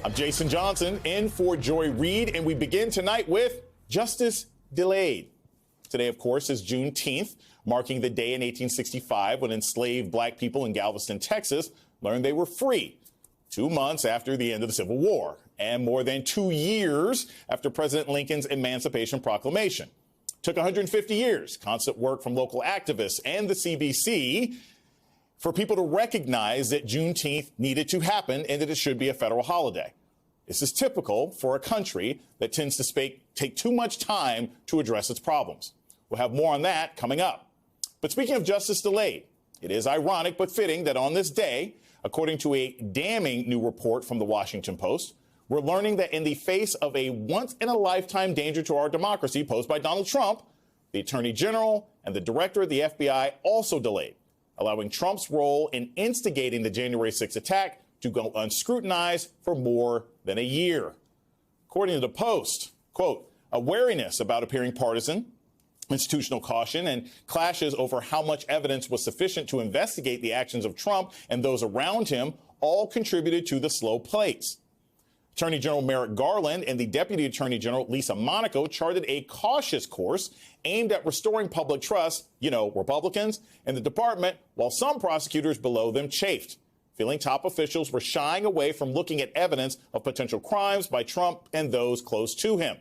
I'm Jason Johnson in for Joy Reid, and we begin tonight with Justice Delayed. Today, of course, is Juneteenth, marking the day in 1865 when enslaved black people in Galveston, Texas, learned they were free, 2 months after the end of the Civil War, and more than 2 years after President Lincoln's Emancipation Proclamation. Took 150 years, constant work from local activists and the CBC, for people to recognize that Juneteenth needed to happen and that it should be a federal holiday. This is typical for a country that tends to take too much time to address its problems. We'll have more on that coming up. But speaking of justice delayed, it is ironic but fitting that on this day, according to a damning new report from the Washington Post, we're learning that in the face of a once-in-a-lifetime danger to our democracy posed by Donald Trump, the Attorney General and the Director of the FBI also delayed, allowing Trump's role in instigating the January 6th attack to go unscrutinized for more than a year. According to the Post, quote, a wariness about appearing partisan, institutional caution, and clashes over how much evidence was sufficient to investigate the actions of Trump and those around him all contributed to the slow pace. Attorney General Merrick Garland and the Deputy Attorney General Lisa Monaco charted a cautious course aimed at restoring public trust, Republicans, in the department, while some prosecutors below them chafed, feeling top officials were shying away from looking at evidence of potential crimes by Trump and those close to him.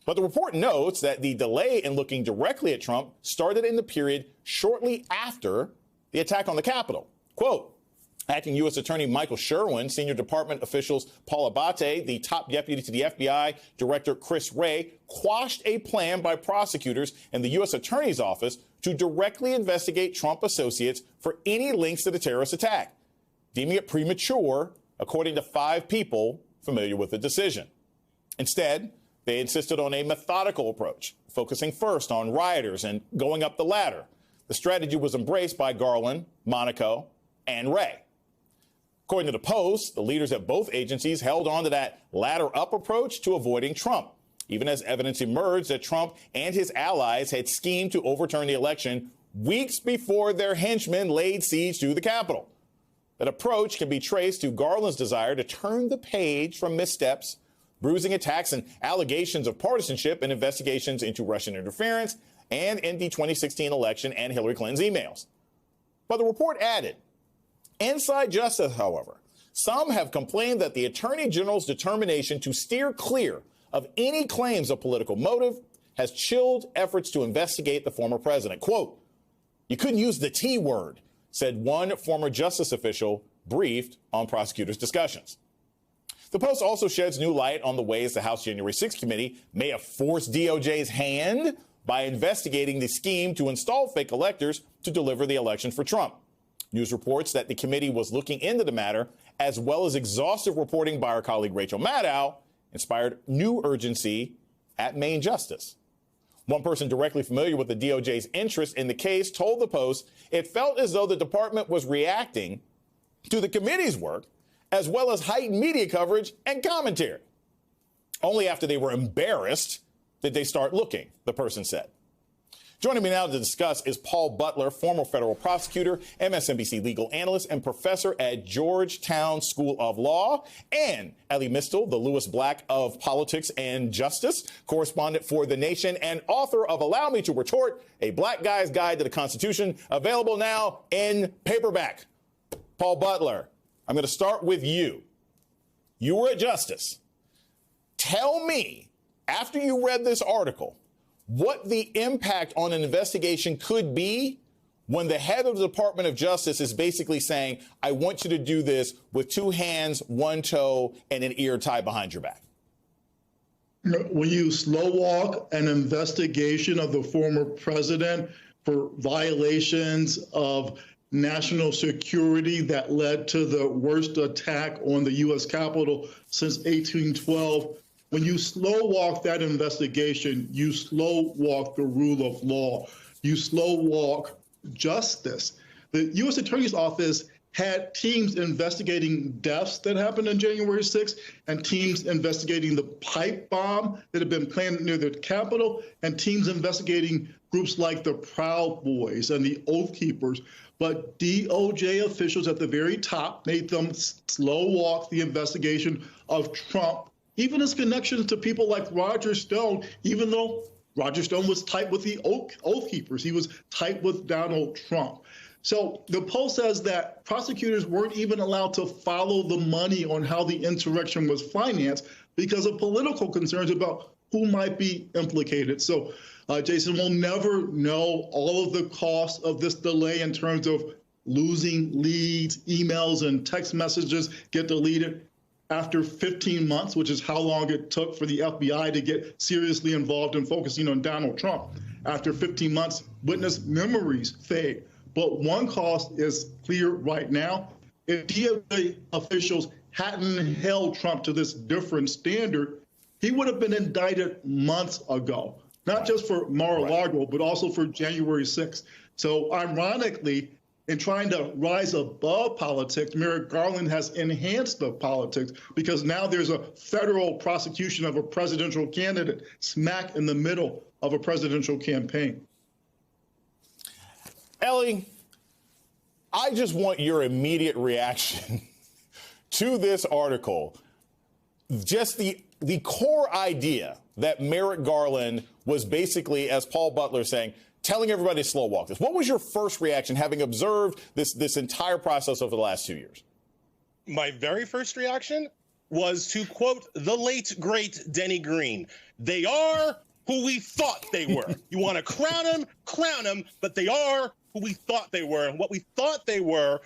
But the report notes that the delay in looking directly at Trump started in the period shortly after the attack on the Capitol. Quote, Acting U.S. Attorney Michael Sherwin, senior department officials Paul Abate, the top deputy to the FBI Director Chris Wray, quashed a plan by prosecutors and the U.S. Attorney's Office to directly investigate Trump associates for any links to the terrorist attack, deeming it premature, according to 5 people familiar with the decision. Instead, they insisted on a methodical approach, focusing first on rioters and going up the ladder. The strategy was embraced by Garland, Monaco, and Wray. According to the Post, the leaders at both agencies held on to that ladder-up approach to avoiding Trump, even as evidence emerged that Trump and his allies had schemed to overturn the election weeks before their henchmen laid siege to the Capitol. That approach can be traced to Garland's desire to turn the page from missteps, bruising attacks, and allegations of partisanship in investigations into Russian interference and in the 2016 election and Hillary Clinton's emails. But the report added, inside justice, however, some have complained that the Attorney General's determination to steer clear of any claims of political motive has chilled efforts to investigate the former president. Quote, you couldn't use the T word, said one former justice official briefed on prosecutors' discussions. The Post also sheds new light on the ways the House January 6th committee may have forced DOJ's hand by investigating the scheme to install fake electors to deliver the election for Trump. News reports that the committee was looking into the matter, as well as exhaustive reporting by our colleague Rachel Maddow, inspired new urgency at Maine Justice. One person directly familiar with the DOJ's interest in the case told the Post it felt as though the department was reacting to the committee's work, as well as heightened media coverage and commentary. Only after they were embarrassed did they start looking, the person said. Joining me now to discuss is Paul Butler, former federal prosecutor, MSNBC legal analyst, and professor at Georgetown School of Law, and Elie Mystal, the Lewis Black of Politics and Justice, correspondent for The Nation, and author of Allow Me to Retort, A Black Guy's Guide to the Constitution, available now in paperback. Paul Butler, I'm going to start with you. You were at Justice. Tell me, after you read this article, what the impact on an investigation could be when the head of the Department of Justice is basically saying, I want you to do this with 2 hands, 1 toe, and an ear tied behind your back. When you slow walk an investigation of the former president for violations of national security that led to the worst attack on the U.S. Capitol since 1812, when you slow walk that investigation, you slow walk the rule of law. You slow walk justice. The U.S. Attorney's Office had teams investigating deaths that happened on January 6th and teams investigating the pipe bomb that had been planted near the Capitol and teams investigating groups like the Proud Boys and the Oath Keepers. But DOJ officials at the very top made them slow walk the investigation of Trump, even his connections to people like Roger Stone, even though Roger Stone was tight with the Oath Keepers. He was tight with Donald Trump. So the Post says that prosecutors weren't even allowed to follow the money on how the insurrection was financed because of political concerns about who might be implicated. So, Jason, we'll never know all of the costs of this delay in terms of losing leads, emails, and text messages get deleted after 15 months, which is how long it took for the FBI to get seriously involved in focusing on Donald Trump. After 15 months, witness memories fade. But one cost is clear right now. If DOJ officials hadn't held Trump to this different standard, he would have been indicted months ago, not just for Mar-a-Lago, but also for January 6th. So ironically, in trying to rise above politics, Merrick Garland has enhanced the politics because now there's a federal prosecution of a presidential candidate smack in the middle of a presidential campaign. Elie, I just want your immediate reaction to this article. Just the core idea that Merrick Garland was basically, as Paul Butler saying, telling everybody to slow walk this. What was your first reaction, having observed this entire process over the last 2 years? My very first reaction was to quote the late, great Denny Green. They are who we thought they were. You want to crown them, but they are who we thought they were. And what we thought they were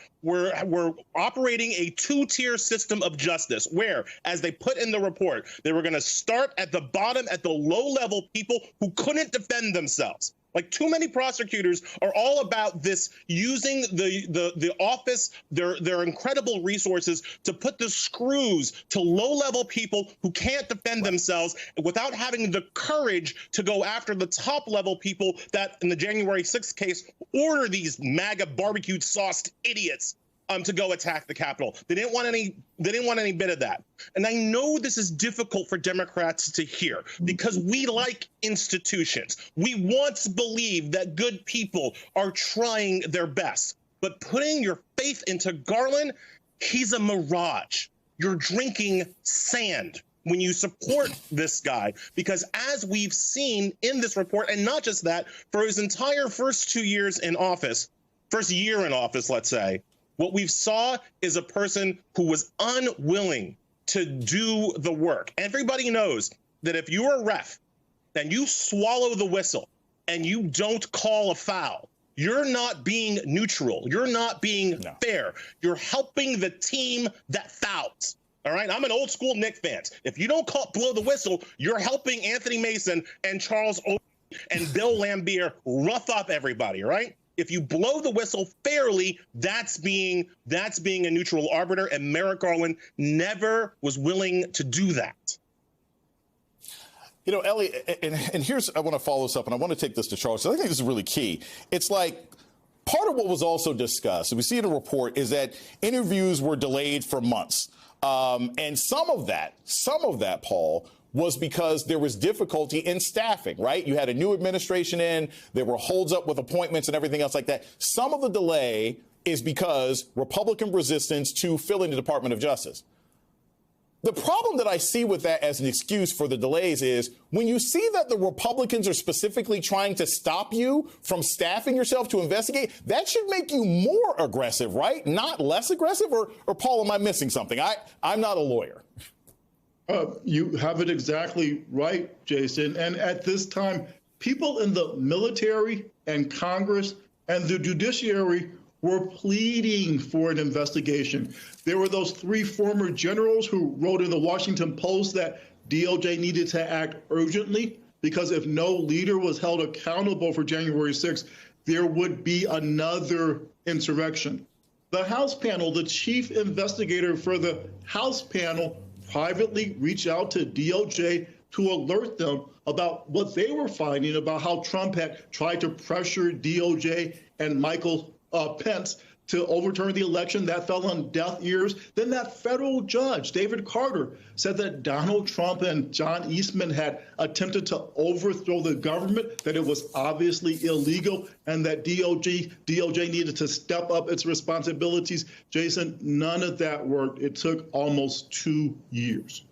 operating a two-tier system of justice where, as they put in the report, they were going to start at the bottom, at the low-level people who couldn't defend themselves. Like, too many prosecutors are all about this, using the office, their incredible resources to put the screws to low-level people who can't defend themselves without having the courage to go after the top-level people that, in the January 6th case, order these MAGA barbecued sauced idiots to go attack the Capitol. They didn't want any bit of that. And I know this is difficult for Democrats to hear because we like institutions. We want to believe that good people are trying their best. But putting your faith into Garland, he's a mirage. You're drinking sand when you support this guy, because as we've seen in this report, and not just that, for his entire first 2 years in office, first year in office, let's say, what we saw is a person who was unwilling to do the work. Everybody knows that if you're a ref and you swallow the whistle and you don't call a foul, you're not being neutral. You're not being fair. You're helping the team that fouls. All right, I'm an old school Knicks fan. If you don't blow the whistle, you're helping Anthony Mason and Charles Oakley and Bill Laimbeer rough up everybody, right? If you blow the whistle fairly, that's being a neutral arbiter, and Merrick Garland never was willing to do that. You know, Elie, and here's, I want to follow this up, and I want to take this to Charles. I think this is really key. It's like part of what was also discussed, and we see in a report, is that interviews were delayed for months. And some of that, Paul, was because there was difficulty in staffing, right? You had a new administration in, there were holds up with appointments and everything else like that. Some of the delay is because Republican resistance to filling the Department of Justice. The problem that I see with that as an excuse for the delays is when you see that the Republicans are specifically trying to stop you from staffing yourself to investigate, that should make you more aggressive, right? Not less aggressive? Or Paul, am I missing something? I'm not a lawyer. You have it exactly right, Jason. And at this time, people in the military and Congress and the judiciary were pleading for an investigation. There were those 3 former generals who wrote in the Washington Post that DOJ needed to act urgently because if no leader was held accountable for January 6th, there would be another insurrection. The House panel, the chief investigator for the House panel, privately reached out to DOJ to alert them about what they were finding about how Trump had tried to pressure DOJ and Michael Pence to overturn the election. That fell on deaf ears. Then that federal judge, David Carter, said that Donald Trump and John Eastman had attempted to overthrow the government, that it was obviously illegal, and that DOJ needed to step up its responsibilities. Jason, none of that worked. It took almost 2 years.